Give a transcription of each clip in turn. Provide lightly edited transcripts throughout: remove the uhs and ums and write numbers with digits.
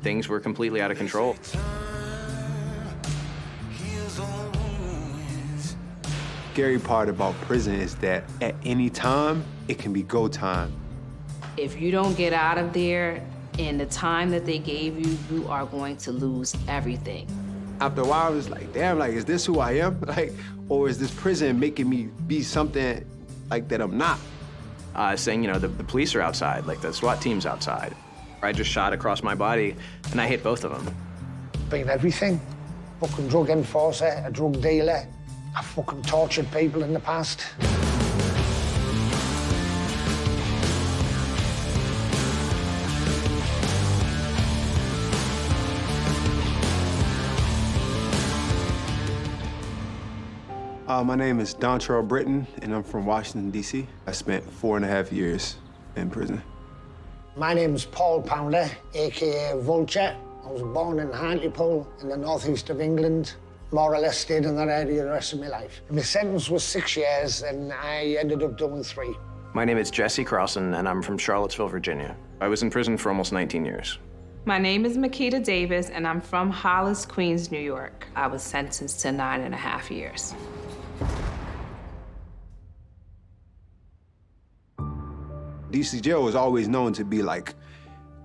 things were completely out of control. Scary part about prison is that at any time, it can be go time. If you don't get out of there in the time that they gave you, you are going to lose everything. After a while, I was like, damn, like, is this who I am? Like, or is this prison making me be something like that I'm not? Saying, you know, the police are outside, like the SWAT team's outside. I just shot across my body, and I hit both of them. Been everything. Fucking drug enforcer, a drug dealer. I've fucking tortured people in the past. My name is Dontrell Britton, and I'm from Washington, D.C. I spent 4.5 years in prison. My name's Paul Pounder, a.k.a. Vulture. I was born in Hartlepool in the northeast of England. More or less stayed in that area the rest of my life. My sentence was 6 years, and I ended up doing 3. My name is Jesse Carlson, and I'm from Charlottesville, Virginia. I was in prison for almost 19 years. My name is Makita Davis, and I'm from Hollis, Queens, New York. I was sentenced to 9.5 years. DC jail was always known to be like,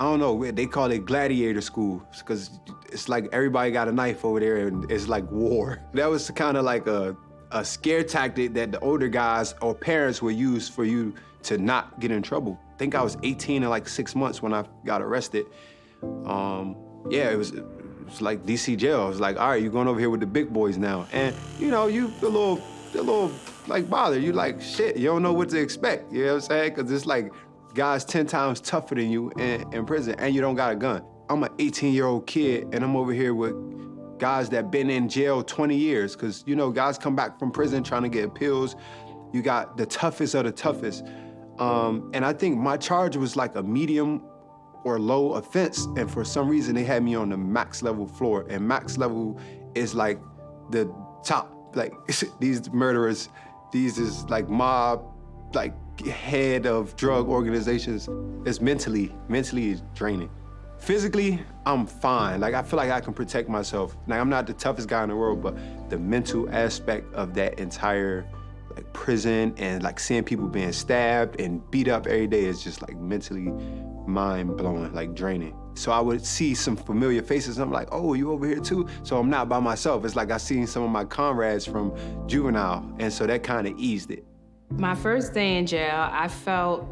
I don't know, they call it gladiator school, because it's like everybody got a knife over there and it's like war. That was kind of like a scare tactic that the older guys or parents would use for you to not get in trouble. I think I was 18 in like 6 months when I got arrested. Yeah, it was like DC jail. It was like, all right, you're going over here with the big boys now. And you know, you a little like bothered. You like, shit, you don't know what to expect. You know what I'm saying? Because it's like guys 10 times tougher than you in prison, and you don't got a gun. I'm an 18-year-old kid, and I'm over here with guys that been in jail 20 years, because, you know, guys come back from prison trying to get appeals. You got the toughest of the toughest. And I think my charge was like a medium or low offense, and for some reason, they had me on the max level floor, and max level is like the top. Like, these murderers, these is like mob, like, head of drug organizations. It's mentally draining. Physically, I'm fine. Like, I feel like I can protect myself. Like, I'm not the toughest guy in the world, but the mental aspect of that entire like prison and like seeing people being stabbed and beat up every day is just like mentally mind-blowing, like draining. So I would see some familiar faces, and I'm like, oh, you over here too? So I'm not by myself. It's like I seen some of my comrades from juvenile, and so that kind of eased it. My first day in jail, I felt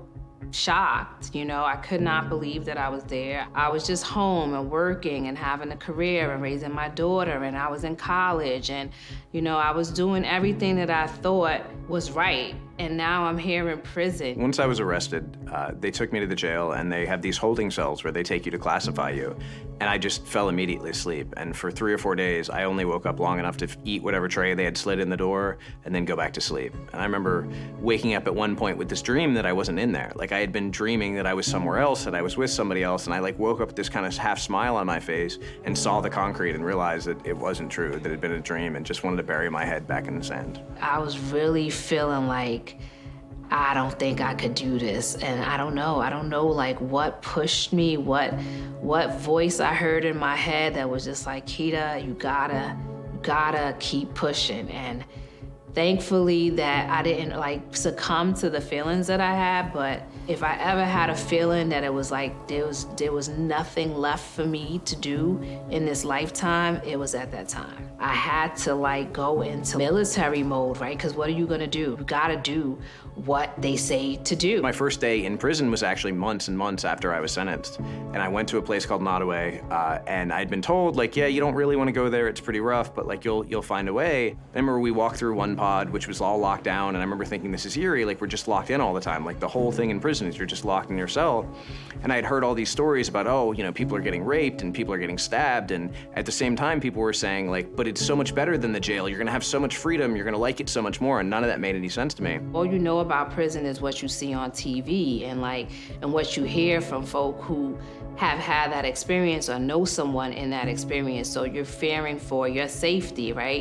shocked, you know. I could not believe that I was there. I was just home and working and having a career and raising my daughter, and I was in college, and, you know, I was doing everything that I thought was right. And now I'm here in prison. Once I was arrested, they took me to the jail, and they have these holding cells where they take you to classify you. And I just fell immediately asleep. And for 3 or 4 days, I only woke up long enough to eat whatever tray they had slid in the door and then go back to sleep. And I remember waking up at one point with this dream that I wasn't in there. Like, I had been dreaming that I was somewhere else, that I was with somebody else, and I like woke up with this kind of half smile on my face and saw the concrete and realized that it wasn't true, that it had been a dream, and just wanted to bury my head back in the sand. I was really feeling like, I don't think I could do this. And I don't know like what pushed me, what voice I heard in my head that was just like, Keita, you gotta keep pushing. And thankfully that I didn't like succumb to the feelings that I had, but if I ever had a feeling that it was like there was nothing left for me to do in this lifetime, it was at that time. I had to like go into military mode, right? Because what are you gonna do? You gotta do what they say to do. My first day in prison was actually months and months after I was sentenced. And I went to a place called Nottoway, and I'd been told, like, yeah, you don't really want to go there, it's pretty rough, but like you'll find a way. I remember we walked through one pod, which was all locked down, and I remember thinking, this is eerie, like we're just locked in all the time. Like the whole thing in prison is you're just locked in your cell. And I had heard all these stories about, oh, you know, people are getting raped and people are getting stabbed, and at the same time people were saying like, but it's so much better than the jail, you're gonna have so much freedom, you're gonna like it so much more, and none of that made any sense to me. All you know about prison is what you see on TV and what you hear from folk who have had that experience or know someone in that experience. So you're fearing for your safety, right?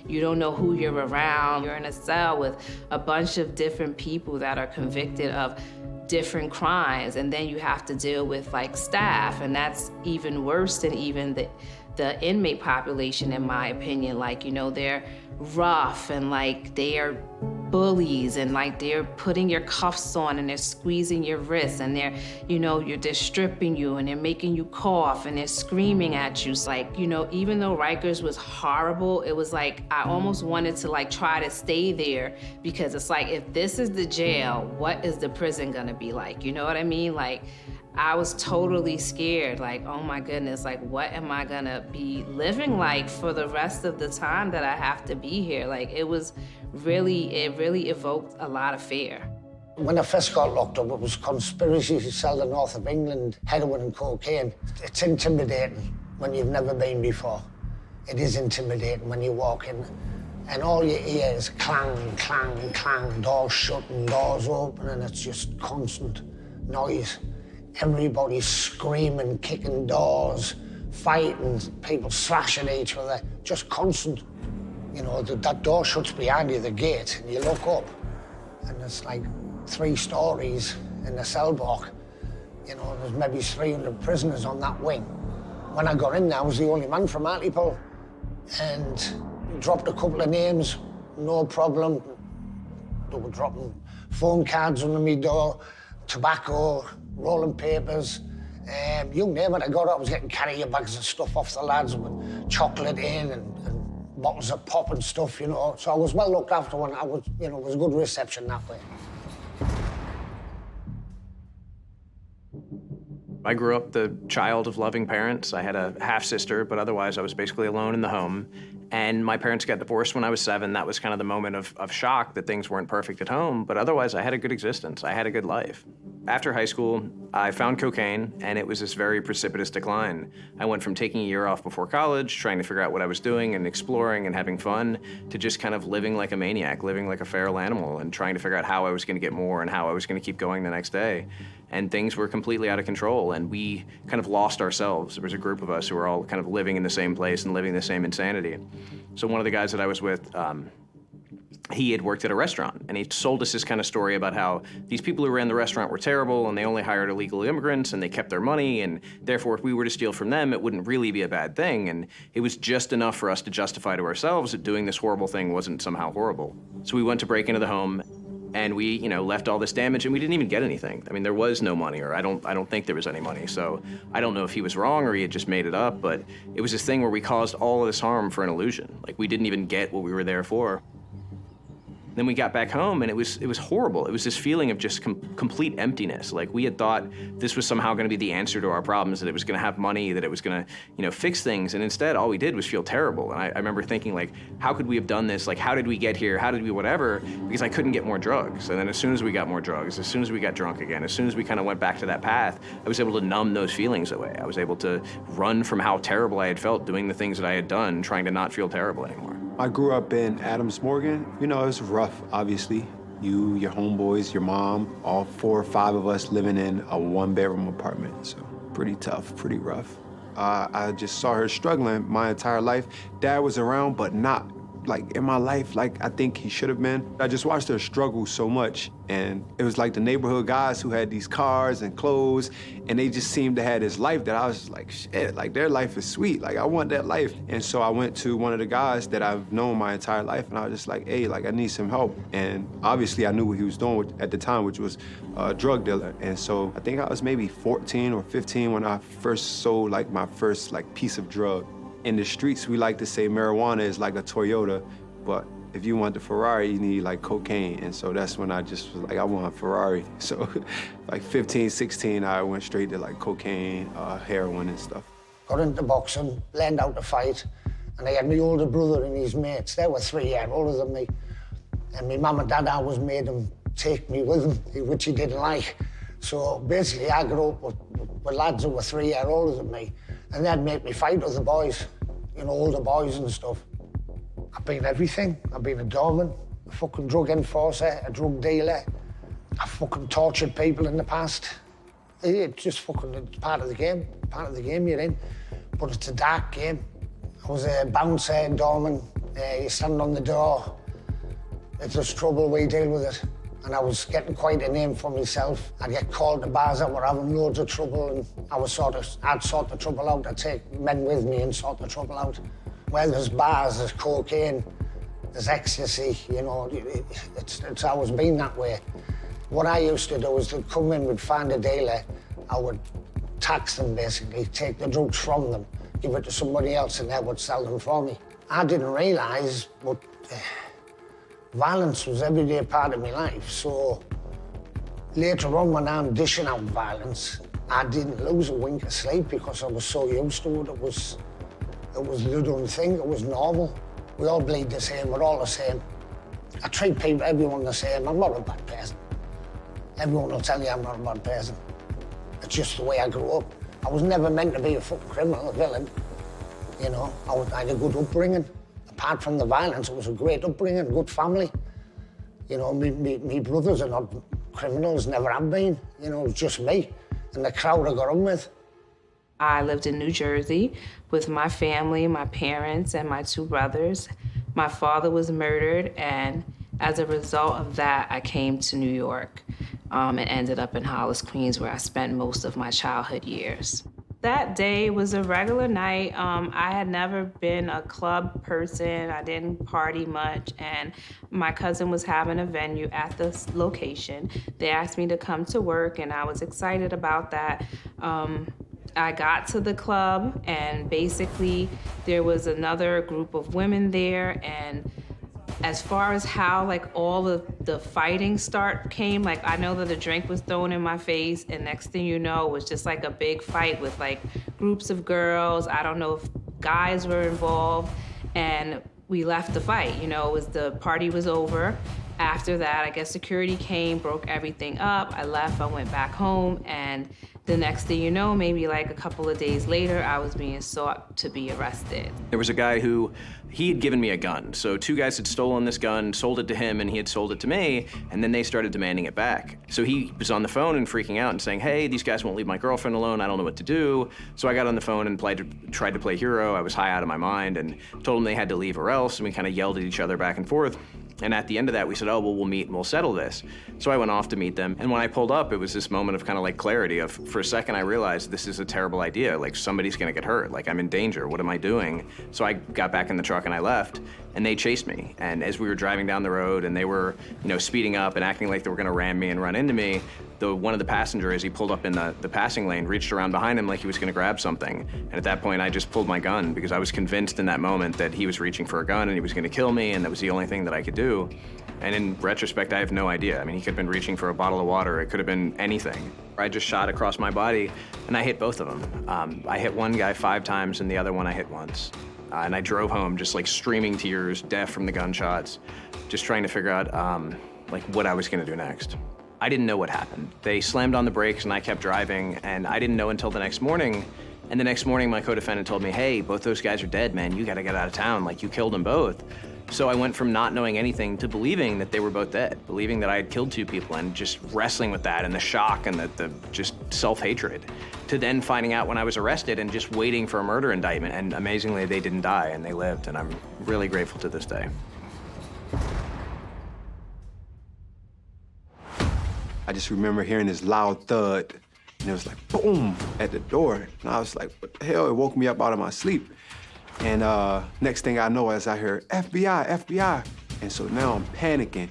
You don't know who you're around. You're in a cell with a bunch of different people that are convicted of different crimes, and then you have to deal with like staff, and that's even worse than even the inmate population, in my opinion. Like, you know, they're rough and like they are bullies, and like they're putting your cuffs on and they're squeezing your wrists, and they're, you know, they're stripping you and they're making you cough and they're screaming at you. It's like, you know, even though Rikers was horrible, it was like I almost wanted to like try to stay there, because it's like, if this is the jail, what is the prison gonna be like? You know what I mean? Like, I was totally scared, like, oh my goodness, like, what am I gonna be living like for the rest of the time that I have to be here? Like, it really evoked a lot of fear. When I first got locked up, it was conspiracy to sell the north of England heroin and cocaine. It's intimidating when you've never been before. It is intimidating when you walk in, and all you hear is clang, clang, clang, doors shutting, doors open, and it's just constant noise. Everybody's screaming, kicking doors, fighting, people slashing each other, just constant. You know, that door shuts behind you, the gate, and you look up, and it's like 3 stories in the cell block. You know, there's maybe 300 prisoners on that wing. When I got in there, I was the only man from Hartlepool, and dropped a couple of names, no problem. They were dropping phone cards under my door, tobacco, rolling papers, you name it, I was getting carrier bags of stuff off the lads with chocolate in and bottles of pop and stuff, you know. So I was well looked after when I was, you know, it was a good reception that way. I grew up the child of loving parents. I had a half-sister, but otherwise I was basically alone in the home. And my parents got divorced when I was 7. That was kind of the moment of shock that things weren't perfect at home, but otherwise I had a good existence. I had a good life. After high school, I found cocaine, and it was this very precipitous decline. I went from taking a year off before college, trying to figure out what I was doing and exploring and having fun, to just kind of living like a maniac, living like a feral animal, and trying to figure out how I was gonna get more and how I was gonna keep going the next day. And things were completely out of control, and we kind of lost ourselves. There was a group of us who were all kind of living in the same place and living the same insanity. So one of the guys that I was with, he had worked at a restaurant, and he told us this kind of story about how these people who ran the restaurant were terrible, and they only hired illegal immigrants, and they kept their money, and therefore if we were to steal from them, it wouldn't really be a bad thing, and it was just enough for us to justify to ourselves that doing this horrible thing wasn't somehow horrible. So we went to break into the home, and we, you know, left all this damage, and we didn't even get anything. I mean, there was no money, or I don't think there was any money. So I don't know if he was wrong or he had just made it up, but it was this thing where we caused all of this harm for an illusion. Like, we didn't even get what we were there for. Then we got back home, and it was horrible. It was this feeling of just complete emptiness. Like, we had thought this was somehow gonna be the answer to our problems, that it was gonna have money, that it was gonna, you know, fix things, and instead all we did was feel terrible. And I remember thinking, like, how could we have done this? Like, how did we get here? How did we whatever? Because I couldn't get more drugs. And then as soon as we got more drugs, as soon as we got drunk again, as soon as we kind of went back to that path, I was able to numb those feelings away. I was able to run from how terrible I had felt doing the things that I had done, trying to not feel terrible anymore. I grew up in Adams Morgan. You know, it was rough, obviously. You, your homeboys, your mom, all 4 or 5 of us living in a 1-bedroom apartment. So pretty tough, pretty rough. I just saw her struggling my entire life. Dad was around, but not like in my life like I think he should have been. I just watched her struggle so much, and it was like the neighborhood guys who had these cars and clothes, and they just seemed to have this life that I was just like, shit, like their life is sweet, like I want that life. And so I went to one of the guys that I've known my entire life, and I was just like, hey, like I need some help. And obviously I knew what he was doing at the time, which was a drug dealer. And so I think I was maybe 14 or 15 when I first sold like my first like piece of drug. In the streets, we like to say marijuana is like a Toyota, but if you want the Ferrari, you need like cocaine. And so that's when I just was like, I want a Ferrari. So like 15, 16, I went straight to like cocaine, heroin and stuff. Got into boxing, learned how to fight, and I had my older brother and his mates. They were 3 years older than me. And my mum and dad always made them take me with them, which he didn't like. So basically, I grew up with lads who were 3 years older than me, and they'd make me fight other boys, you know, older boys and stuff. I've been everything. I've been a doorman, a fucking drug enforcer, a drug dealer. I've fucking tortured people in the past. It's just fucking, it's part of the game you're in. But it's a dark game. I was a bouncer, doorman. You stand on the door. If there's trouble, we deal with it. and I was getting quite a name for myself. I'd get called to bars that were having loads of trouble, and I'd sort the trouble out. I'd take men with me and sort the trouble out. Where there's bars, there's cocaine, there's ecstasy, you know, it's always been that way. What I used to do is to come in, we'd find a dealer, I would tax them basically, take the drugs from them, give it to somebody else, and they would sell them for me. I didn't realise, but violence was an everyday part of my life, so later on when I'm dishing out violence, I didn't lose a wink of sleep because I was so used to it. It was the done thing, it was normal. We all bleed the same, we're all the same. I treat everyone the same. I'm not a bad person. Everyone will tell you I'm not a bad person. It's just the way I grew up. I was never meant to be a fucking criminal, a villain. You know, I had a good upbringing. Apart from the violence, it was a great upbringing, good family. You know, me brothers are not criminals, never have been. You know, it was just me and the crowd I got on with. I lived in New Jersey with my family, my parents, and my 2 brothers. My father was murdered, and as a result of that, I came to New York and ended up in Hollis, Queens, where I spent most of my childhood years. That day was a regular night. I had never been a club person. I didn't party much, and my cousin was having a venue at this location. They asked me to come to work, and I was excited about that. I got to the club, and basically there was another group of women there, and as far as how like all of the fighting came, like I know that a drink was thrown in my face, and next thing you know, it was just like a big fight with like groups of girls. I don't know if guys were involved, and we left the fight. You know, the party was over. After that, I guess security came, broke everything up. I left, I went back home, and the next thing you know, maybe like a couple of days later, I was being sought to be arrested. There was a guy who, he had given me a gun. So 2 guys had stolen this gun, sold it to him, and he had sold it to me, and then they started demanding it back. So he was on the phone and freaking out and saying, hey, these guys won't leave my girlfriend alone, I don't know what to do. So I got on the phone and tried to play hero. I was high out of my mind and told them they had to leave or else, and we kind of yelled at each other back and forth. And at the end of that, we said, oh, well, we'll meet and we'll settle this. So I went off to meet them. And when I pulled up, it was this moment of kind of like clarity of, for a second, I realized this is a terrible idea. Like, somebody's gonna get hurt. Like, I'm in danger. What am I doing? So I got back in the truck and I left, and they chased me. And as we were driving down the road and they were, you know, speeding up and acting like they were gonna ram me and run into me, one of the passengers, he pulled up in the passing lane, reached around behind him like he was gonna grab something. And at that point, I just pulled my gun because I was convinced in that moment that he was reaching for a gun and he was gonna kill me, and that was the only thing that I could do. And in retrospect, I have no idea. I mean, he could have been reaching for a bottle of water. It could have been anything. I just shot across my body, and I hit both of them. I hit one guy 5 times, and the other one I hit once. And I drove home just like streaming tears, deaf from the gunshots, just trying to figure out like what I was gonna do next. I didn't know what happened. They slammed on the brakes, and I kept driving, and I didn't know until the next morning. And the next morning, my co-defendant told me, hey, both those guys are dead, man. You gotta get out of town. Like, you killed them both. So I went from not knowing anything to believing that they were both dead, believing that I had killed 2 people, and just wrestling with that and the shock and the just self-hatred, to then finding out when I was arrested and just waiting for a murder indictment. And amazingly, they didn't die and they lived, and I'm really grateful to this day. I just remember hearing this loud thud, and it was like boom at the door. And I was like, what the hell? It woke me up out of my sleep. And next thing I know is I heard, FBI, FBI. And so now I'm panicking,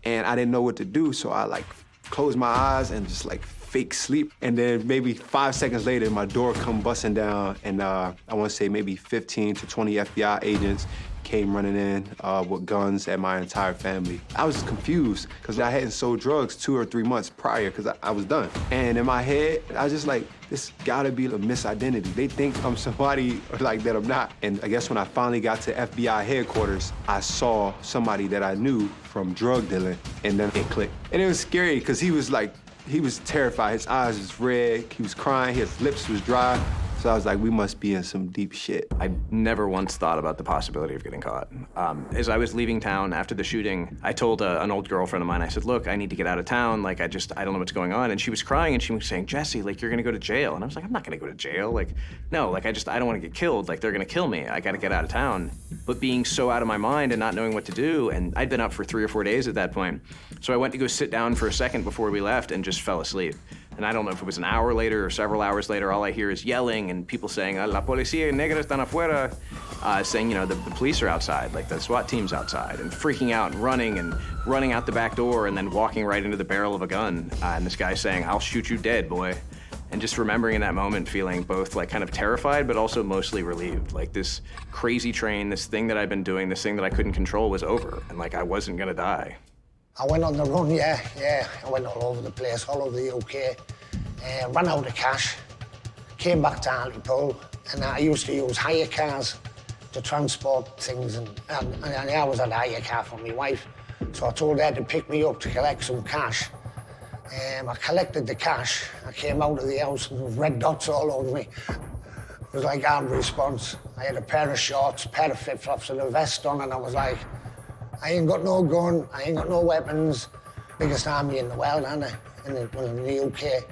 and I didn't know what to do, so I like closed my eyes and just like fake sleep. And then maybe 5 seconds later, my door come busting down, and I wanna say maybe 15 to 20 FBI agents came running in with guns at my entire family. I was confused, because I hadn't sold drugs 2 or 3 months prior, because I was done. And in my head, I was just like, this gotta be a misidentity. They think I'm somebody like that I'm not. And I guess when I finally got to FBI headquarters, I saw somebody that I knew from drug dealing, and then it clicked. And it was scary, because he was terrified. His eyes was red, he was crying, his lips was dry. So I was like, we must be in some deep shit. I never once thought about the possibility of getting caught. As I was leaving town after the shooting, I told an old girlfriend of mine, I said, look, I need to get out of town. Like, I don't know what's going on. And she was crying and she was saying, Jesse, like, you're gonna go to jail. And I was like, I'm not gonna go to jail. Like, no, like, I don't wanna get killed. Like, they're gonna kill me. I gotta get out of town. But being so out of my mind and not knowing what to do, and I'd been up for 3 or 4 days at that point. So I went to go sit down for a second before we left and just fell asleep. And I don't know if it was an hour later or several hours later, all I hear is yelling and people saying, La policía negra están afuera, saying, you know, the police are outside, like the SWAT team's outside, and freaking out and running out the back door and then walking right into the barrel of a gun. And this guy saying, I'll shoot you dead, boy. And just remembering in that moment feeling both like kind of terrified, but also mostly relieved. Like this crazy train, this thing that I've been doing, this thing that I couldn't control was over. And like I wasn't gonna die. I went on the run, yeah. I went all over the place, all over the UK. Ran out of cash, came back to Hartlepool, and I used to use hire cars to transport things. And I was on a hire car for my wife. So I told her to pick me up to collect some cash. I collected the cash. I came out of the house with red dots all over me. It was like armed response. I had a pair of shorts, a pair of flip-flops and a vest on, and I was like, I ain't got no gun, I ain't got no weapons. Biggest army in the world, aren't I? In the UK,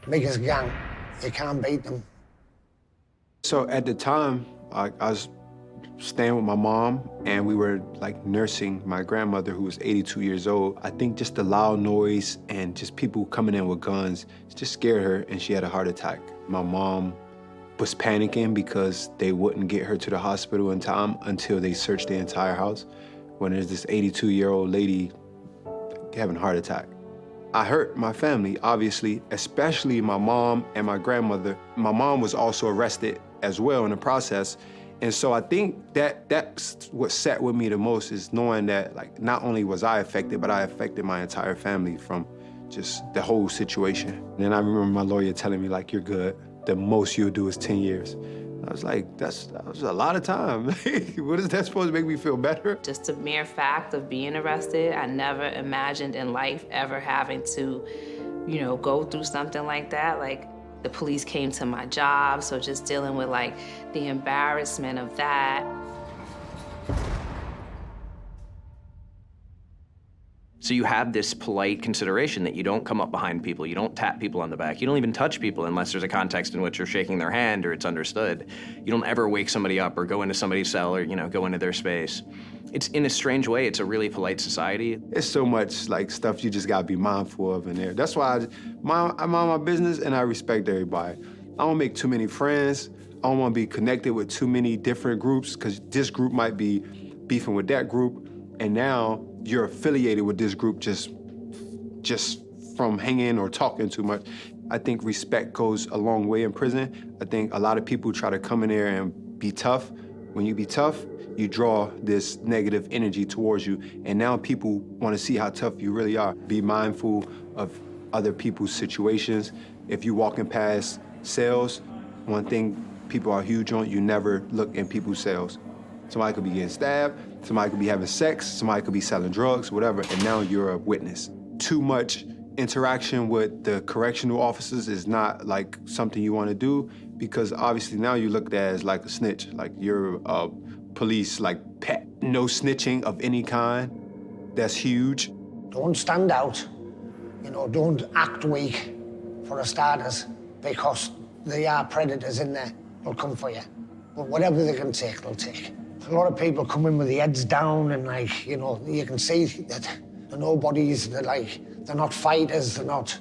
biggest gang. You can't beat them. So at the time, I was staying with my mom, and we were like nursing my grandmother, who was 82 years old. I think just the loud noise and just people coming in with guns just scared her, and she had a heart attack. My mom was panicking because they wouldn't get her to the hospital in time until they searched the entire house, when there's this 82-year-old lady having a heart attack. I hurt my family, obviously, especially my mom and my grandmother. My mom was also arrested as well in the process. And so I think that's what sat with me the most, is knowing that like not only was I affected, but I affected my entire family from just the whole situation. And then I remember my lawyer telling me, like, you're good. The most you'll do is 10 years. I was like, that was a lot of time. What is that supposed to make me feel better? Just the mere fact of being arrested, I never imagined in life ever having to, you know, go through something like that. Like, the police came to my job, so just dealing with like the embarrassment of that. So you have this polite consideration that you don't come up behind people, you don't tap people on the back, you don't even touch people unless there's a context in which you're shaking their hand or it's understood. You don't ever wake somebody up or go into somebody's cell or, you know, go into their space. It's, in a strange way, it's a really polite society. It's so much like stuff you just gotta be mindful of in there. That's why I mind my business and I respect everybody. I don't make too many friends. I don't wanna be connected with too many different groups, because this group might be beefing with that group, and now you're affiliated with this group just from hanging or talking too much. I think respect goes a long way in prison. I think a lot of people try to come in there and be tough. When you be tough, you draw this negative energy towards you, and now people want to see how tough you really are. Be mindful of other people's situations. If you're walking past cells, one thing people are huge on, you never look in people's cells. Somebody could be getting stabbed, somebody could be having sex, somebody could be selling drugs, whatever, and now you're a witness. Too much interaction with the correctional officers is not like something you want to do, because obviously now you're looked at as like a snitch, like you're a police like pet. No snitching of any kind. That's huge. Don't stand out. You know, don't act weak for the starters, because there are predators in there. They'll come for you. But whatever they can take, they'll take. A lot of people come in with the heads down and, like, you know, you can see that they're nobodies, they're not fighters, they're not.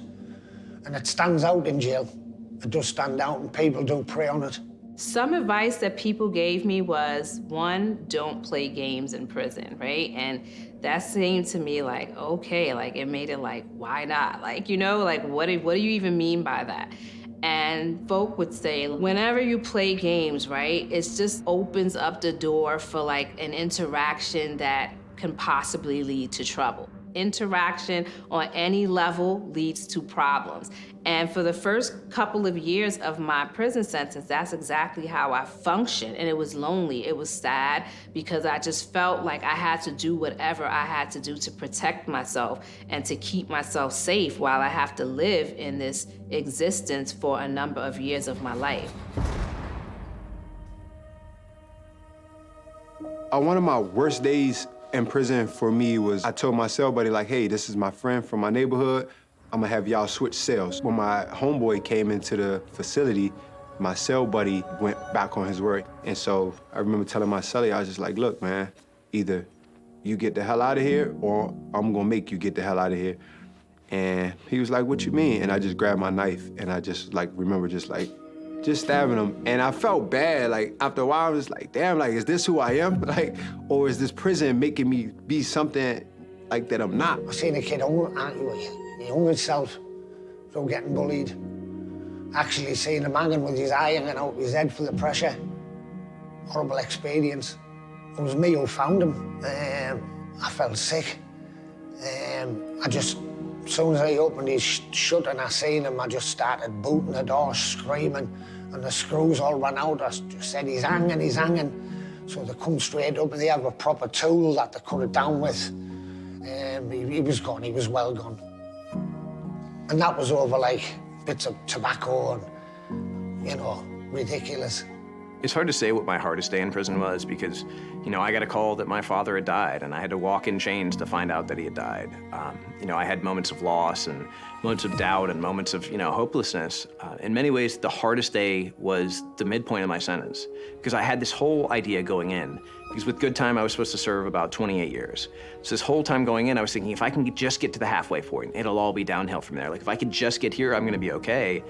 And it stands out in jail. It does stand out, and people do prey on it. Some advice that people gave me was, one, don't play games in prison, right? And that seemed to me like, okay, like it made it like, why not? Like, you know, like what do you even mean by that? And folk would say, whenever you play games, right, it just opens up the door for like an interaction that can possibly lead to trouble. Interaction on any level leads to problems. And for the first couple of years of my prison sentence, that's exactly how I functioned. And it was lonely, it was sad, because I just felt like I had to do whatever I had to do to protect myself and to keep myself safe while I have to live in this existence for a number of years of my life. One of my worst days in prison for me was I told my cell buddy, like, hey, this is my friend from my neighborhood. I'm gonna have y'all switch cells. When my homeboy came into the facility, my cell buddy went back on his word. And so I remember telling my cellie, I was just like, look, man, either you get the hell out of here or I'm gonna make you get the hell out of here. And he was like, what you mean? And I just grabbed my knife and I just remember just stabbing him. And I felt bad, after a while I was like, damn, is this who I am? Or is this prison making me be something that I'm not? I seen a kid he hung himself from getting bullied. Actually seen him hanging with his eye hanging out his head for the pressure. Horrible experience. It was me who found him. I felt sick. As soon as I opened his shut and I seen him, I just started booting the door, screaming, and the screws all ran out. I just said, he's hanging, he's hanging. So they come straight up and they have a proper tool that they cut it down with. He was gone, he was well gone. And that was over bits of tobacco and, ridiculous. It's hard to say what my hardest day in prison was because, I got a call that my father had died and I had to walk in chains to find out that he had died. I had moments of loss and moments of doubt and moments of, hopelessness. In many ways, the hardest day was the midpoint of my sentence because I had this whole idea going in because with good time, I was supposed to serve about 28 years. So this whole time going in, I was thinking, if I can just get to the halfway point, it'll all be downhill from there. If I could just get here, I'm gonna be okay.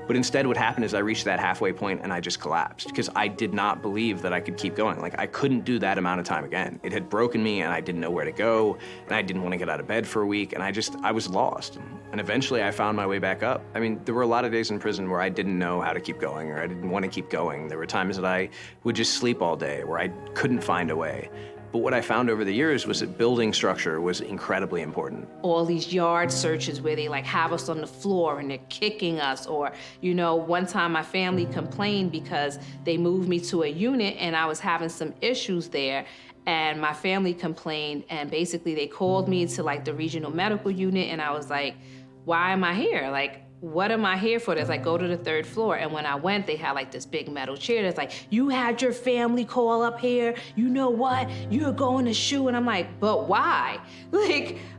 But instead what happened is I reached that halfway point and I just collapsed because I did not believe that I could keep going. I couldn't do that amount of time again. It had broken me and I didn't know where to go and I didn't want to get out of bed for a week and I was lost. And eventually I found my way back up. There were a lot of days in prison where I didn't know how to keep going or I didn't want to keep going. There were times that I would just sleep all day where I couldn't find a way. But what I found over the years was that building structure was incredibly important. All these yard searches where they have us on the floor and they're kicking us, or, one time my family complained because they moved me to a unit and I was having some issues there. And my family complained and basically they called me to the regional medical unit and I was like, why am I here? What am I here for? There's go to the 3rd floor. And when I went, they had this big metal chair that's you had your family call up here. You know what? You're going to shoot. And I'm like, but why?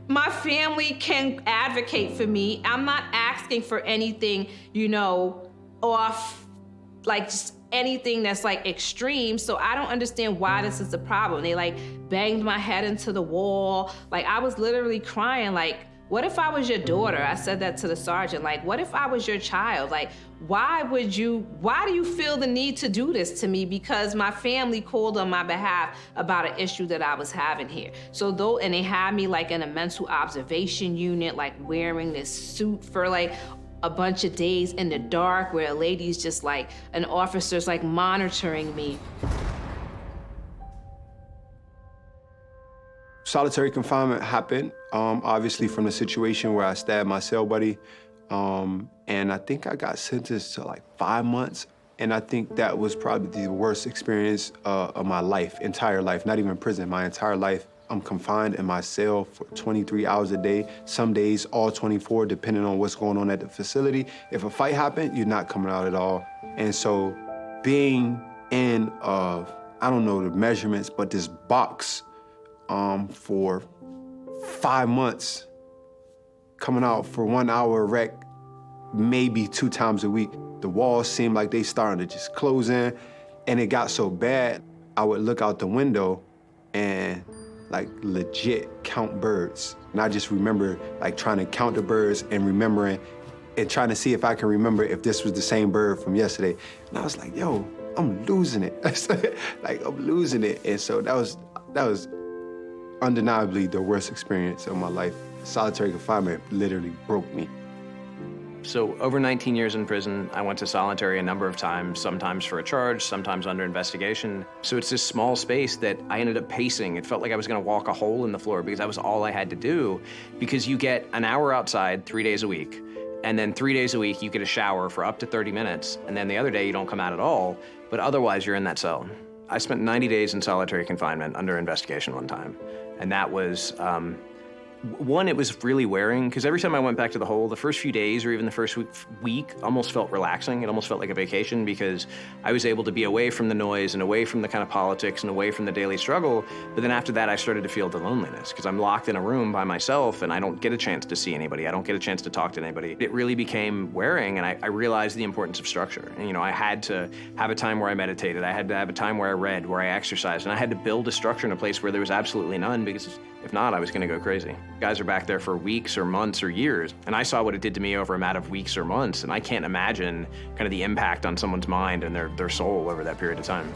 My family can advocate for me. I'm not asking for anything, off, just anything that's extreme. So I don't understand why this is a problem. They banged my head into the wall. I was literally crying what if I was your daughter? I said that to the sergeant. What if I was your child? Why do you feel the need to do this to me? Because my family called on my behalf about an issue that I was having here. And they had me in a mental observation unit, wearing this suit for a bunch of days in the dark where a lady's just an officer's monitoring me. Solitary confinement happened, obviously from the situation where I stabbed my cell buddy. And I think I got sentenced to 5 months. And I think that was probably the worst experience of my entire life, not even prison, my entire life. I'm confined in my cell for 23 hours a day, some days all 24, depending on what's going on at the facility. If a fight happened, you're not coming out at all. And so being in, I don't know the measurements, but this box for 5 months, coming out for 1 hour rec, maybe 2 times a week. The walls seemed like they started to just close in, and it got so bad, I would look out the window and legit count birds. And I just remember trying to count the birds and remembering and trying to see if I can remember if this was the same bird from yesterday. And I was like, yo, I'm losing it. I'm losing it. And so that was undeniably the worst experience of my life. Solitary confinement literally broke me. So over 19 years in prison, I went to solitary a number of times, sometimes for a charge, sometimes under investigation. So it's this small space that I ended up pacing. It felt like I was gonna walk a hole in the floor because that was all I had to do, because you get an hour outside 3 days a week, and then 3 days a week you get a shower for up to 30 minutes, and then the other day you don't come out at all, but otherwise you're in that cell. I spent 90 days in solitary confinement under investigation one time, and that was One, it was really wearing, because every time I went back to the hole, the first few days or even the first week almost felt relaxing. It almost felt like a vacation because I was able to be away from the noise and away from the kind of politics and away from the daily struggle. But then after that, I started to feel the loneliness because I'm locked in a room by myself and I don't get a chance to see anybody. I don't get a chance to talk to anybody. It really became wearing, and I realized the importance of structure. And, I had to have a time where I meditated. I had to have a time where I read, where I exercised, and I had to build a structure in a place where there was absolutely none, because if not, I was going to go crazy. Guys are back there for weeks or months or years, and I saw what it did to me over a matter of weeks or months, and I can't imagine kind of the impact on someone's mind and their soul over that period of time.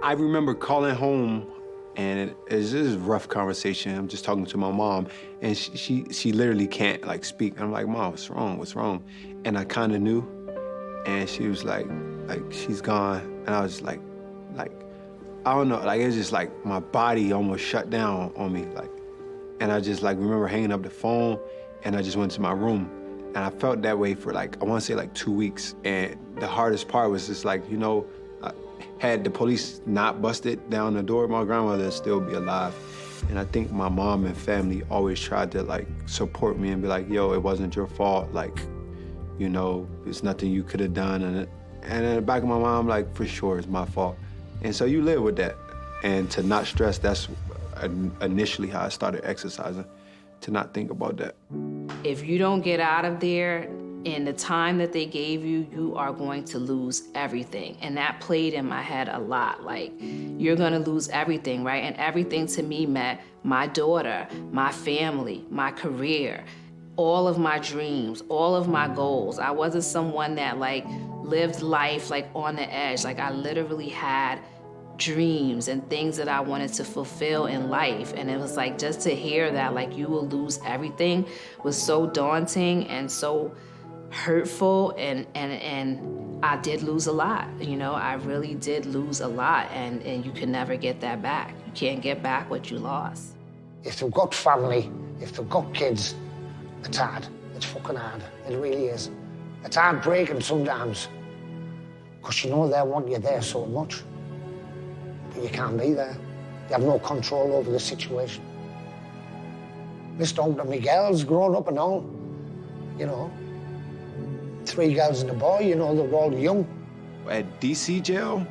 I remember calling home, and it's just a rough conversation. I'm just talking to my mom, and she literally can't speak. I'm like, Mom, what's wrong? What's wrong? And I kind of knew, and she was like she's gone, and I was like, I don't know, it was just my body almost shut down on me, and I just remember hanging up the phone, and I just went to my room, and I felt that way for I want to say 2 weeks, and the hardest part was just had the police not busted down the door, my grandmother would still be alive. And I think my mom and family always tried to support me and be like, yo, it wasn't your fault, there's nothing you could have done. And in the back of my mind, I'm for sure it's my fault. And so you live with that. And to not stress, that's initially how I started exercising, to not think about that. If you don't get out of there in the time that they gave you, you are going to lose everything. And that played in my head a lot. You're gonna lose everything, right? And everything to me meant my daughter, my family, my career, all of my dreams, all of my goals. I wasn't someone that lived life on the edge. I literally had dreams and things that I wanted to fulfill in life. And it was just to hear that you will lose everything was so daunting and so hurtful, and I did lose a lot. I really did lose a lot, and you can never get that back. You can't get back what you lost. If they've got family, if they've got kids, it's hard. It's fucking hard. It really is. It's heartbreaking sometimes, because they want you there so much, but you can't be there. You have no control over the situation. Mr. Uncle Miguel's grown up and all, 3 girls and a boy, they were all young. At DC jail,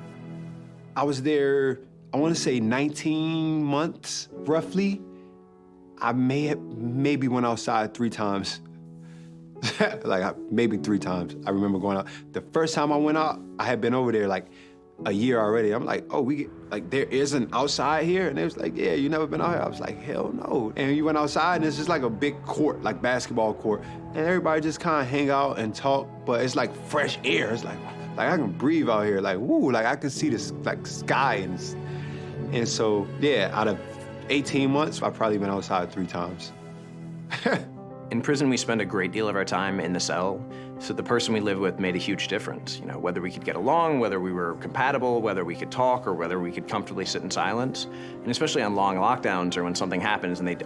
I was there, I want to say 19 months, roughly. I maybe went outside 3 times. Maybe 3 times. I remember going out. The first time I went out, I had been over there a year already. I'm there is an outside here? And they was yeah, you never been out here? I was hell no. And you went outside and it's just a big court, basketball court. And everybody just kind of hang out and talk, but it's fresh air. It's I can breathe out here, woo, I can see this sky. And so, yeah, out of 18 months, I've probably been outside 3 times. In prison, we spend a great deal of our time in the cell, so the person we live with made a huge difference. Whether we could get along, whether we were compatible, whether we could talk, or whether we could comfortably sit in silence. And especially on long lockdowns or when something happens and they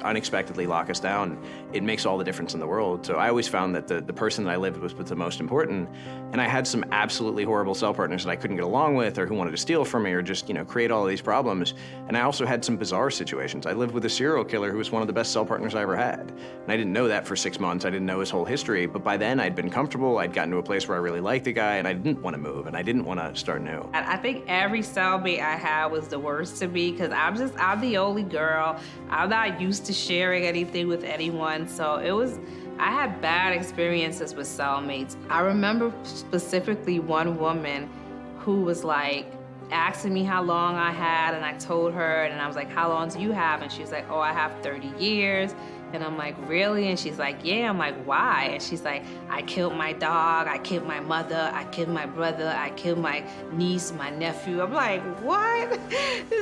unexpectedly lock us down, it makes all the difference in the world. So I always found that the person that I lived with was the most important. And I had some absolutely horrible cell partners that I couldn't get along with, or who wanted to steal from me, or just, create all of these problems. And I also had some bizarre situations. I lived with a serial killer who was one of the best cell partners I ever had. And I didn't know that for 6 months. I didn't know his whole history, but by then I'd been comfortable. I'd gotten to a place where I really liked the guy, and I didn't want to move, and I didn't want to start new. I think every cellmate I had was the worst to me, because I'm the only girl. I'm not used to sharing anything with anyone, so I had bad experiences with cellmates. I remember specifically one woman who was asking me how long I had, and I told her, and I was how long do you have? And she's oh, I have 30 years. And I'm really? And she's yeah. I'm why? And she's I killed my dog, I killed my mother, I killed my brother, I killed my niece, my nephew. I'm what?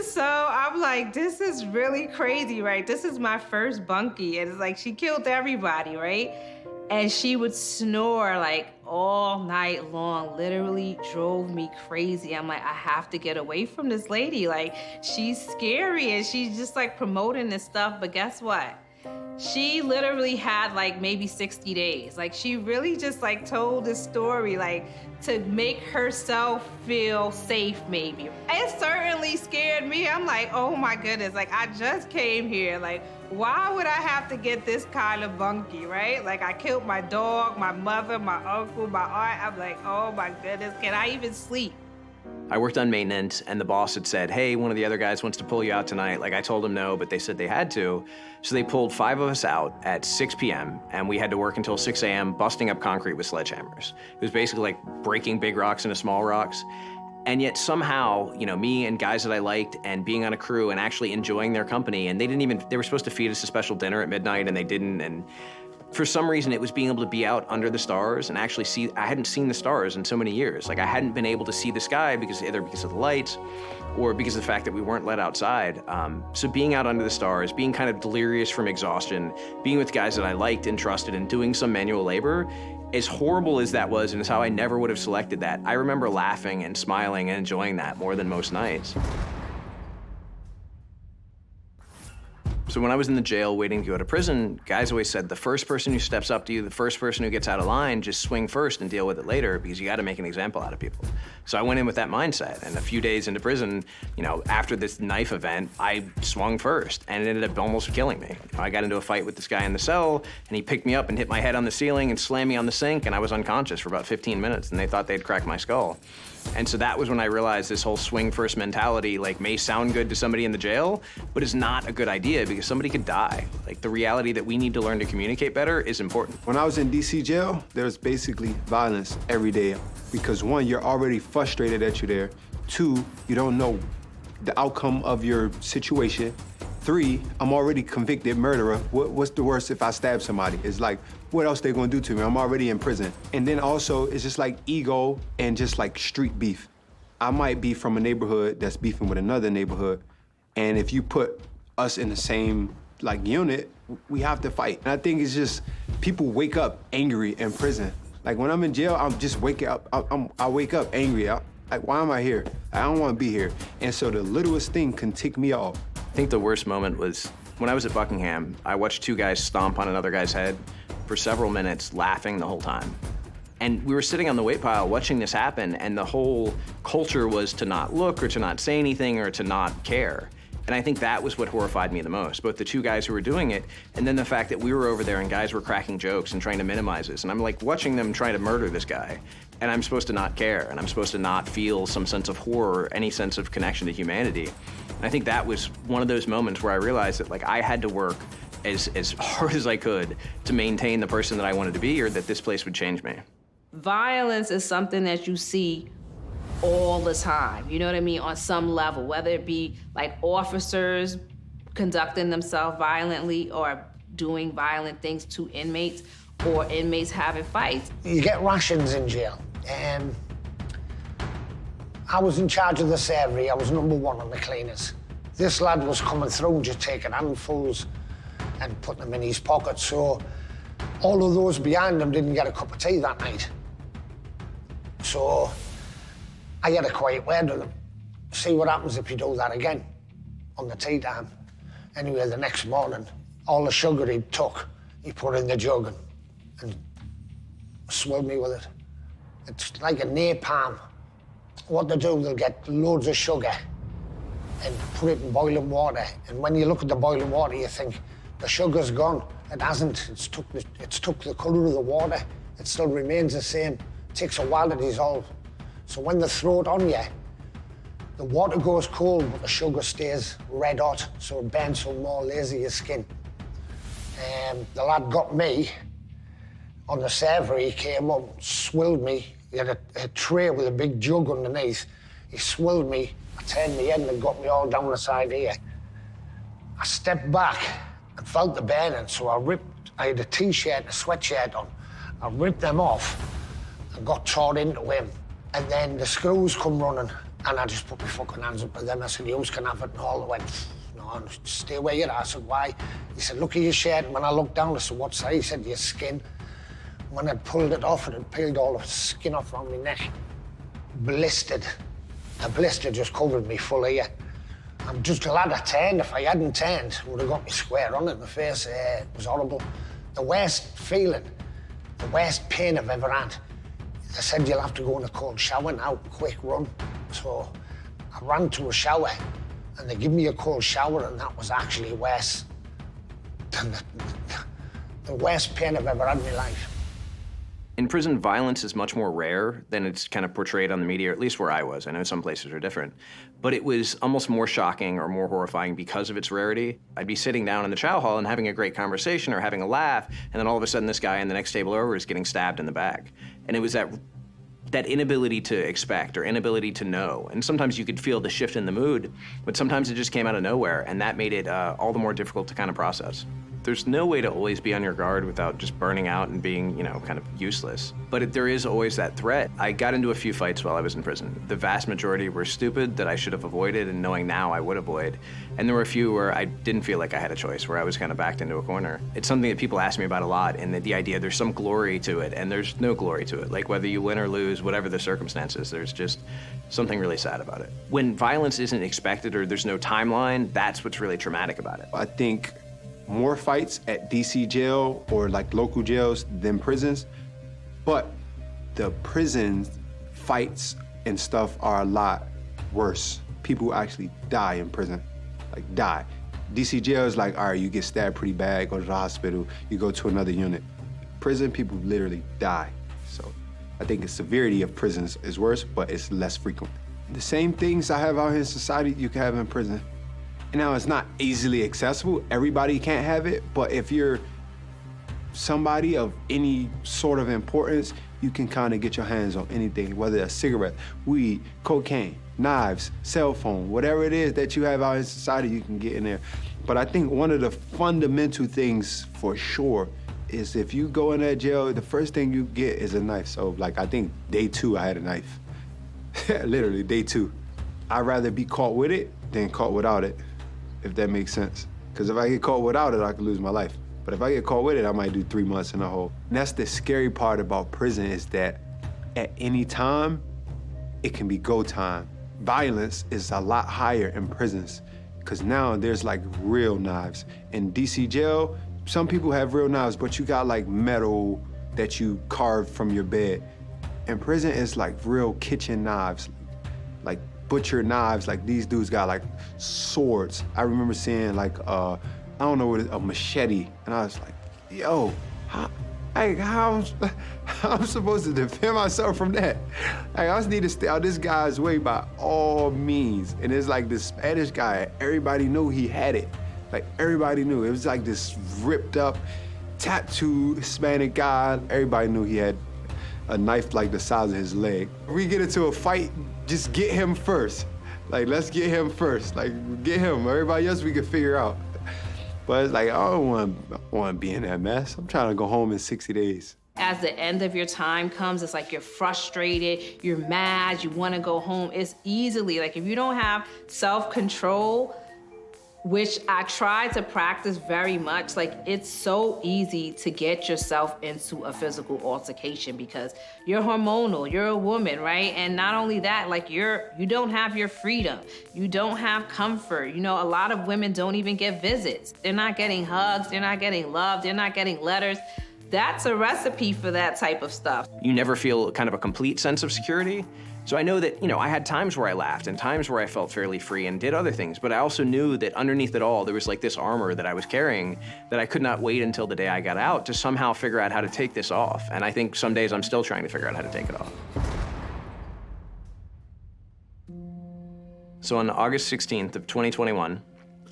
So I'm this is really crazy, right? This is my first bunkie. And it's she killed everybody, right? And she would snore all night long, literally drove me crazy. I'm I have to get away from this lady. She's scary and she's just promoting this stuff. But guess what? She literally had like maybe 60 days. Like she really just like told this story like to make herself feel safe maybe. It certainly scared me. I'm like, oh my goodness, like I just came here. Like, why would I have to get this kind of bunky, right? Like I killed my dog, my mother, my uncle, my aunt. I'm like, oh my goodness, can I even sleep? I worked on maintenance, and the boss had said, hey, one of the other guys wants to pull you out tonight. Like, I told him no, but they said they had to. So they pulled 5 of us out at 6 p.m., and we had to work until 6 a.m. busting up concrete with sledgehammers. It was basically like breaking big rocks into small rocks. And yet somehow, you know, me and guys that I liked and being on a crew and actually enjoying their company, and they were supposed to feed us a special dinner at midnight, and they didn't. And for some reason, it was being able to be out under the stars and actually see. I hadn't seen the stars in so many years. Like I hadn't been able to see the sky either because of the lights or because of the fact that we weren't let outside. So being out under the stars, being kind of delirious from exhaustion, being with guys that I liked and trusted and doing some manual labor, as horrible as that was and as how I never would have selected that, I remember laughing and smiling and enjoying that more than most nights. So when I was in the jail waiting to go to prison, guys always said the first person who steps up to you, the first person who gets out of line, just swing first and deal with it later because you got to make an example out of people. So I went in with that mindset, and a few days into prison, you know, after this knife event, I swung first, and it ended up almost killing me. You know, I got into a fight with this guy in the cell, and he picked me up and hit my head on the ceiling and slammed me on the sink, and I was unconscious for about 15 minutes, and they thought they'd cracked my skull. And so that was when I realized this whole swing first mentality like may sound good to somebody in the jail, but is not a good idea because somebody could die. Like the reality that we need to learn to communicate better is important. When I was in DC jail, there was basically violence every day because 1, you're already frustrated that you're there. 2, you don't know the outcome of your situation. 3, I'm already convicted murderer. What's the worst if I stab somebody? It's like, what else they gonna do to me? I'm already in prison. And then also, it's just like ego and just like street beef. I might be from a neighborhood that's beefing with another neighborhood, and if you put us in the same like unit, we have to fight. And I think it's just, people wake up angry in prison. Like when I'm in jail, I'm just waking up, I wake up angry. Like, why am I here? I don't wanna be here. And so the littlest thing can tick me off. I think the worst moment was when I was at Buckingham. I watched 2 guys stomp on another guy's head for several minutes, laughing the whole time. And we were sitting on the weight pile watching this happen, and the whole culture was to not look or to not say anything or to not care. And I think that was what horrified me the most, both the 2 guys who were doing it, and then the fact that we were over there and guys were cracking jokes and trying to minimize this. And I'm like watching them try to murder this guy, and I'm supposed to not care, and I'm supposed to not feel some sense of horror, any sense of connection to humanity. And I think that was one of those moments where I realized that like I had to work as hard as I could to maintain the person that I wanted to be, or that this place would change me. Violence is something that you see all the time, you know what I mean, on some level, whether it be like officers conducting themselves violently or doing violent things to inmates, or inmates having fights. You get rations in jail. I was in charge of the servery. I was number 1 on the cleaners. This lad was coming through just taking handfuls and putting them in his pocket, so all of those behind him didn't get a cup of tea that night. So I had a quiet word with him. See what happens if you do that again on the tea time. Anyway, the next morning, all the sugar he took, he put in the jug and swilled me with it. It's like a napalm. What they do, they'll get loads of sugar and put it in boiling water. And when you look at the boiling water, you think, the sugar's gone. It hasn't. It's took the colour of the water. It still remains the same. It takes a while to dissolve. So when they throw it on you, the water goes cold, but the sugar stays red hot, so it burns some more lazy your skin. The lad got me on the servery. He came up, swilled me. He had a tray with a big jug underneath. He swilled me. I turned my head and it got me all down the side here. I stepped back and felt the burning, so I had a T-shirt and a sweatshirt on. I ripped them off and got tore into him. And then the screws come running, and I just put my fucking hands up to them. I said, you can have it, and all. They went, no, stay where you're at. I said, why? He said, look at your shirt. And when I looked down, I said, what's that? He said, your skin. When I'd pulled it off, it had peeled all the skin off around my neck. Blistered. A blister just covered me full here. I'm just glad I turned. If I hadn't turned, it would have got me square on in the face. It was horrible. The worst feeling, the worst pain I've ever had. They said you'll have to go in a cold shower now, quick run. So I ran to a shower and they give me a cold shower, and that was actually worse than the worst pain I've ever had in my life. In prison, violence is much more rare than it's kind of portrayed on the media, or at least where I was. I know some places are different. But it was almost more shocking or more horrifying because of its rarity. I'd be sitting down in the chow hall and having a great conversation or having a laugh, and then all of a sudden this guy in the next table over is getting stabbed in the back. And it was that inability to expect or inability to know. And sometimes you could feel the shift in the mood, but sometimes it just came out of nowhere, and that made it all the more difficult to kind of process. There's no way to always be on your guard without just burning out and being, kind of useless. But there is always that threat. I got into a few fights while I was in prison. The vast majority were stupid that I should have avoided, and knowing now I would avoid. And there were a few where I didn't feel like I had a choice, where I was kind of backed into a corner. It's something that people ask me about a lot, and the idea there's some glory to it, and there's no glory to it. Like whether you win or lose, whatever the circumstances, there's just something really sad about it. When violence isn't expected or there's no timeline, that's what's really traumatic about it. I think more fights at DC jail or like local jails than prisons, but the prison fights and stuff are a lot worse. People actually die in prison, like die. DC jail is like, all right, you get stabbed pretty bad, go to the hospital, you go to another unit. Prison, people literally die. So I think the severity of prisons is worse, but it's less frequent. The same things I have out here in society, you can have in prison. Now, it's not easily accessible. Everybody can't have it, but if you're somebody of any sort of importance, you can kind of get your hands on anything, whether it's cigarettes, weed, cocaine, knives, cell phone, whatever it is that you have out in society, you can get in there. But I think one of the fundamental things for sure is if you go in that jail, the first thing you get is a knife. So like, I think day 2, I had a knife. Literally, day 2. I'd rather be caught with it than caught without it, if that makes sense. Because if I get caught without it, I could lose my life. But if I get caught with it, I might do 3 months in a hole. And that's the scary part about prison, is that at any time, it can be go time. Violence is a lot higher in prisons, because now there's like real knives. In DC jail, some people have real knives, but you got like metal that you carve from your bed. In prison, it's like real kitchen knives, like butcher knives. Like these dudes got like swords. I remember seeing like, I don't know what it is, a machete. And I was like, yo, how I'm supposed to defend myself from that? Like, I just need to stay out this guy's way by all means. And it's like this Spanish guy, everybody knew he had it. Like everybody knew. It was like this ripped up, tattooed Hispanic guy. Everybody knew he had a knife like the size of his leg. If we get into a fight, just get him first. Like, let's get him first. Like, get him. Everybody else we can figure out. But it's like, I don't want to be in that mess. I'm trying to go home in 60 days. As the end of your time comes, it's like you're frustrated, you're mad, you want to go home. It's easily, like if you don't have self-control, which I try to practice very much, like it's so easy to get yourself into a physical altercation because you're hormonal, you're a woman, right? And not only that, like you don't have your freedom, you don't have comfort. You know, a lot of women don't even get visits. They're not getting hugs, they're not getting love, they're not getting letters. That's a recipe for that type of stuff. You never feel kind of a complete sense of security. So I know that, I had times where I laughed and times where I felt fairly free and did other things, but I also knew that underneath it all, there was like this armor that I was carrying that I could not wait until the day I got out to somehow figure out how to take this off. And I think some days I'm still trying to figure out how to take it off. So on August 16th of 2021,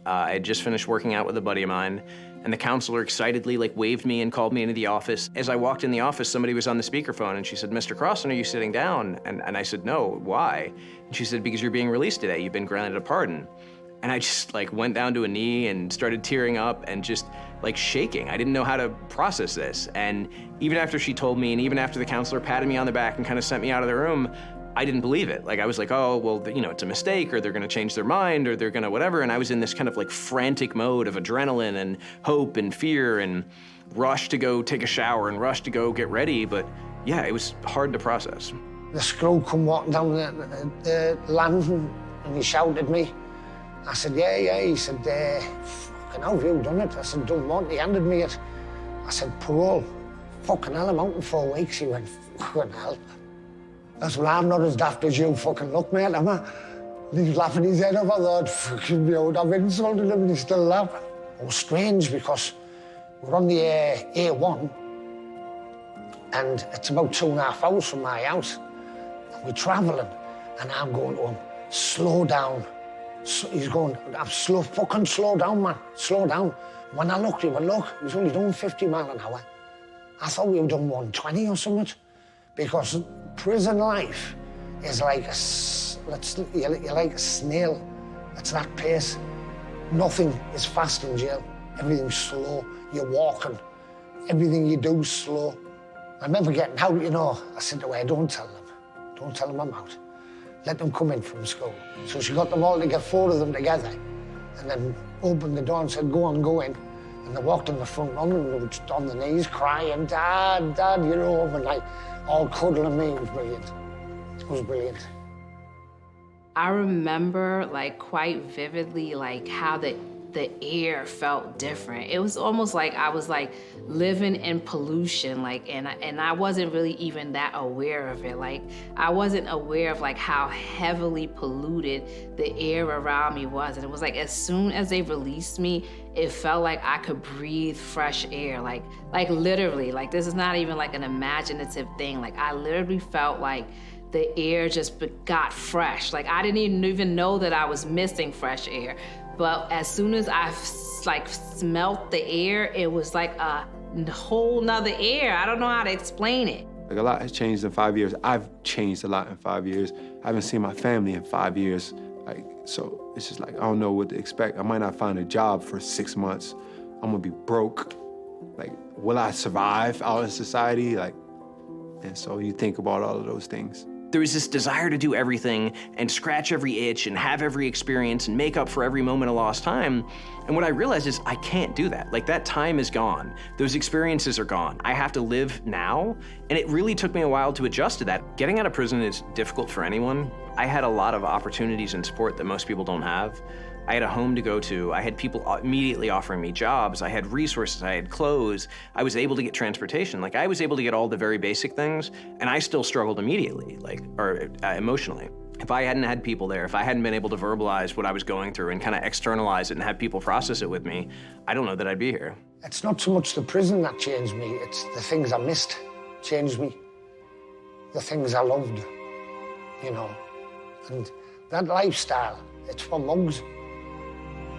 I had just finished working out with a buddy of mine, and the counselor excitedly waved me and called me into the office. As I walked in the office, somebody was on the speakerphone and she said, "Mr. Crossan, are you sitting down?" And I said, "No, why?" And she said, "Because you're being released today. You've been granted a pardon." And I just went down to a knee and started tearing up and just shaking. I didn't know how to process this. And even after she told me, and even after the counselor patted me on the back and kind of sent me out of the room, I didn't believe it. I was like, oh, well, it's a mistake, or they're gonna change their mind, or they're gonna whatever. And I was in this kind of frantic mode of adrenaline and hope and fear and rush to go take a shower and rush to go get ready. But yeah, it was hard to process. The screw come walking down the landing and he shouted at me. I said, yeah. He said, fucking hell, have you done it? I said, done what? He handed me it. I said, parole. Fucking hell, I'm out in 4 weeks. He went, fucking hell. That's when I'm not as daft as you fucking look, mate, am I? And he's laughing his head off. I thought, fucking me out, I've insulted him and he's still laughing. It was strange because we're on the A1 and it's about 2.5 hours from my house. And we're travelling and I'm going to him, slow down. So he's going, fucking slow down, man, slow down. When I looked, he went, look, he was only doing 50 miles an hour. I thought we were doing 120 or something, because prison life is like you're like a snail. It's that pace. Nothing is fast in jail. Everything's slow. You're walking. Everything you do is slow. I remember getting out, you know. I said to her, don't tell them. Don't tell them I'm out. Let them come in from school. So she got them all to get 4 of them together and then opened the door and said, go on, go in. And they walked in the front room and they were just on their knees crying, Dad, you're home, and like all cuddling me. It was brilliant. It was brilliant. I remember like quite vividly like how the air felt different. It was almost like I was like living in pollution, like, and I wasn't really even that aware of it. Like, I wasn't aware of like how heavily polluted the air around me was. And it was like, as soon as they released me, it felt like I could breathe fresh air. Like literally, like this is not even like an imaginative thing. Like I literally felt like the air just got fresh. Like I didn't even know that I was missing fresh air. But as soon as I like smelt the air, it was like a whole nother air. I don't know how to explain it. Like a lot has changed in 5 years. I've changed a lot in 5 years. I haven't seen my family in 5 years. Like, so it's just like, I don't know what to expect. I might not find a job for 6 months. I'm gonna be broke. Like, will I survive out in society? Like, and so you think about all of those things. There was this desire to do everything and scratch every itch and have every experience and make up for every moment of lost time. And what I realized is I can't do that. Like that time is gone. Those experiences are gone. I have to live now. And it really took me a while to adjust to that. Getting out of prison is difficult for anyone. I had a lot of opportunities and support that most people don't have. I had a home to go to. I had people immediately offering me jobs. I had resources. I had clothes. I was able to get transportation. Like I was able to get all the very basic things, and I still struggled immediately, emotionally. If I hadn't had people there, if I hadn't been able to verbalize what I was going through and kind of externalize it and have people process it with me, I don't know that I'd be here. It's not so much the prison that changed me, it's the things I missed changed me. The things I loved, you know. And that lifestyle, it's for mugs.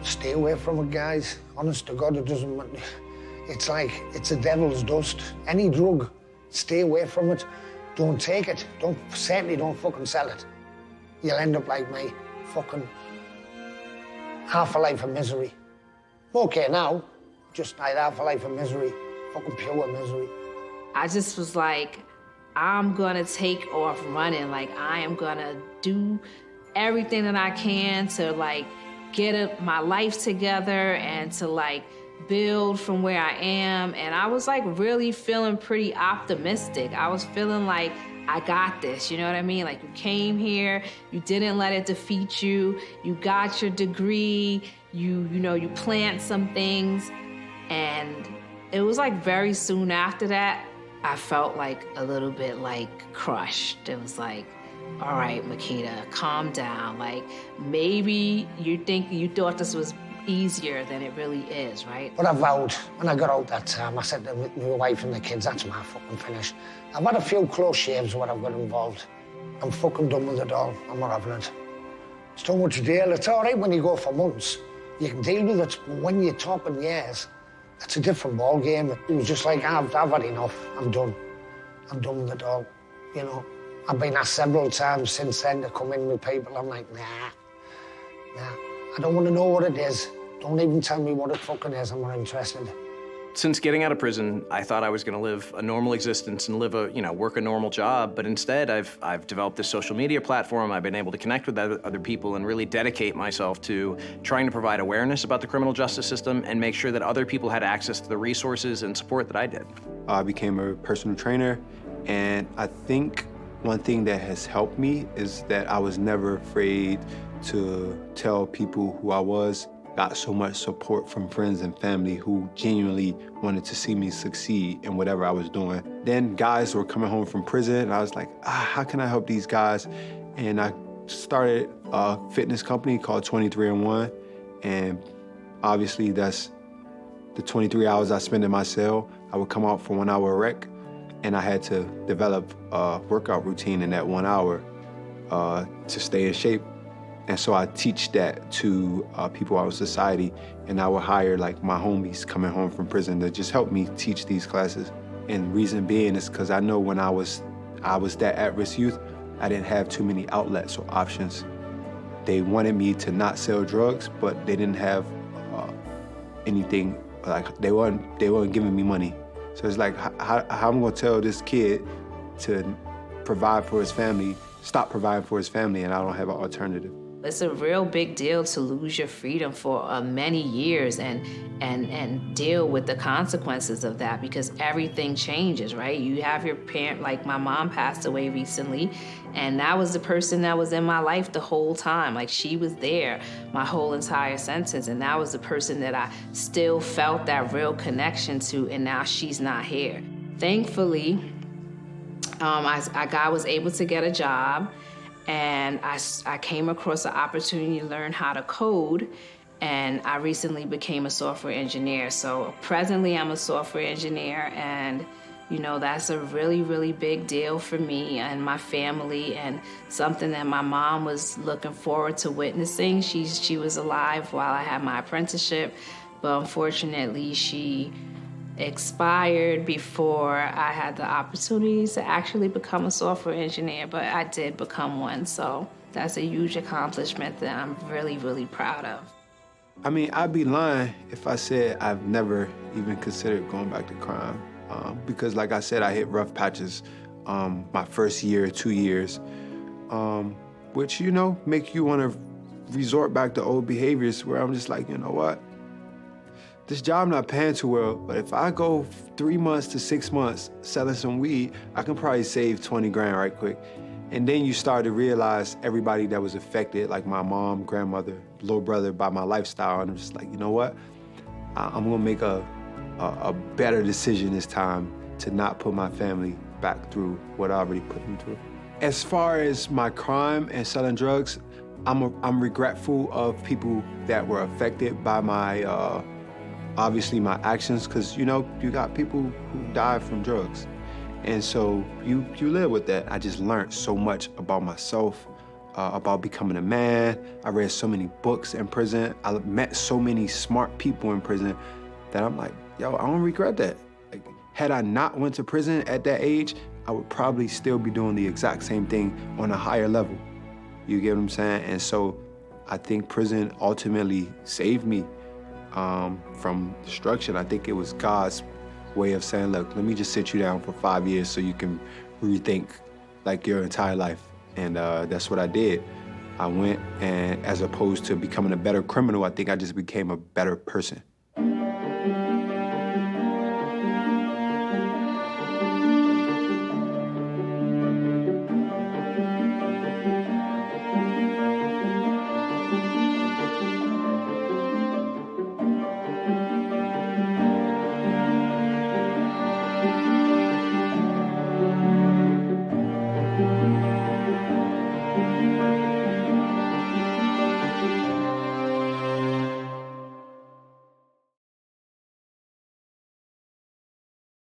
Stay away from it, guys. Honest to God, it doesn't matter. It's like, it's a devil's dust. Any drug, stay away from it. Don't take it. Certainly don't fucking sell it. You'll end up like me, fucking half a life of misery. Okay now, just like half a life of misery, fucking pure misery. I just was like, I'm gonna take off running. Like I am gonna do everything that I can to like get my life together and to like build from where I am. And I was like really feeling pretty optimistic. I was feeling like I got this, you know what I mean? Like you came here, you didn't let it defeat you, you got your degree, you plant some things. And it was like very soon after that, I felt like a little bit like crushed. It was like, all right, Makita, calm down. Like, maybe you thought this was easier than it really is, right? But I vowed, when I got out that time, I said to my wife and the kids, that's my fucking finish. I've had a few close shaves where I've got involved. I'm fucking done with it all. I'm not having it. It's too much deal. It's all right when you go for months. You can deal with it, but when you're talking years, it's a different ball game. It was just like, I've had enough. I'm done. I'm done with it all, you know. I've been asked several times since then to come in with people. I'm like, nah. I don't want to know what it is. Don't even tell me what it fucking is. I'm not interested. Since getting out of prison, I thought I was going to live a normal existence and work a normal job. But instead, I've developed this social media platform. I've been able to connect with other people and really dedicate myself to trying to provide awareness about the criminal justice system and make sure that other people had access to the resources and support that I did. I became a personal trainer, and I think one thing that has helped me is that I was never afraid to tell people who I was. Got so much support from friends and family who genuinely wanted to see me succeed in whatever I was doing. Then guys were coming home from prison, and I was like, how can I help these guys? And I started a fitness company called 23-in-1, and obviously that's the 23 hours I spent in my cell. I would come out for 1 hour rec, and I had to develop a workout routine in that 1 hour to stay in shape. And so I teach that to people out in society, and I would hire like my homies coming home from prison to just help me teach these classes. And reason being is because I know when I was that at-risk youth, I didn't have too many outlets or options. They wanted me to not sell drugs, but they didn't have anything, like they weren't giving me money. So it's like, how I'm gonna tell this kid to provide for his family, stop providing for his family, and I don't have an alternative. It's a real big deal to lose your freedom for many years and deal with the consequences of that, because everything changes, right? You have your parent, like my mom passed away recently, and that was the person that was in my life the whole time. Like, she was there my whole entire sentence, and that was the person that I still felt that real connection to, and now she's not here. Thankfully, I was able to get a job, and I came across an opportunity to learn how to code, and I recently became a software engineer. So presently I'm a software engineer, and you know, that's a really, really big deal for me and my family, and something that my mom was looking forward to witnessing. She was alive while I had my apprenticeship, but unfortunately she expired before I had the opportunity to actually become a software engineer, but I did become one. So that's a huge accomplishment that I'm really, really proud of. I mean, I'd be lying if I said I've never even considered going back to crime. Because like I said, I hit rough patches my first year, 2 years, which, you know, make you want to resort back to old behaviors where I'm just like, you know what? This job not paying too well, but if I go 3 months to 6 months selling some weed, I can probably save 20 grand right quick. And then you start to realize everybody that was affected, like my mom, grandmother, little brother, by my lifestyle. And I'm just like, you know what? I'm gonna make a better decision this time to not put my family back through what I already put them through. As far as my crime and selling drugs, I'm regretful of people that were affected by my, obviously my actions, because, you know, you got people who die from drugs. And so you live with that. I just learned so much about myself, about becoming a man. I read so many books in prison. I met so many smart people in prison that I'm like, yo, I don't regret that. Like, had I not went to prison at that age, I would probably still be doing the exact same thing on a higher level. You get what I'm saying? And so I think prison ultimately saved me from destruction. I think it was God's way of saying, look, let me just sit you down for 5 years so you can rethink like your entire life. And that's what I did. I went, and as opposed to becoming a better criminal, I think I just became a better person.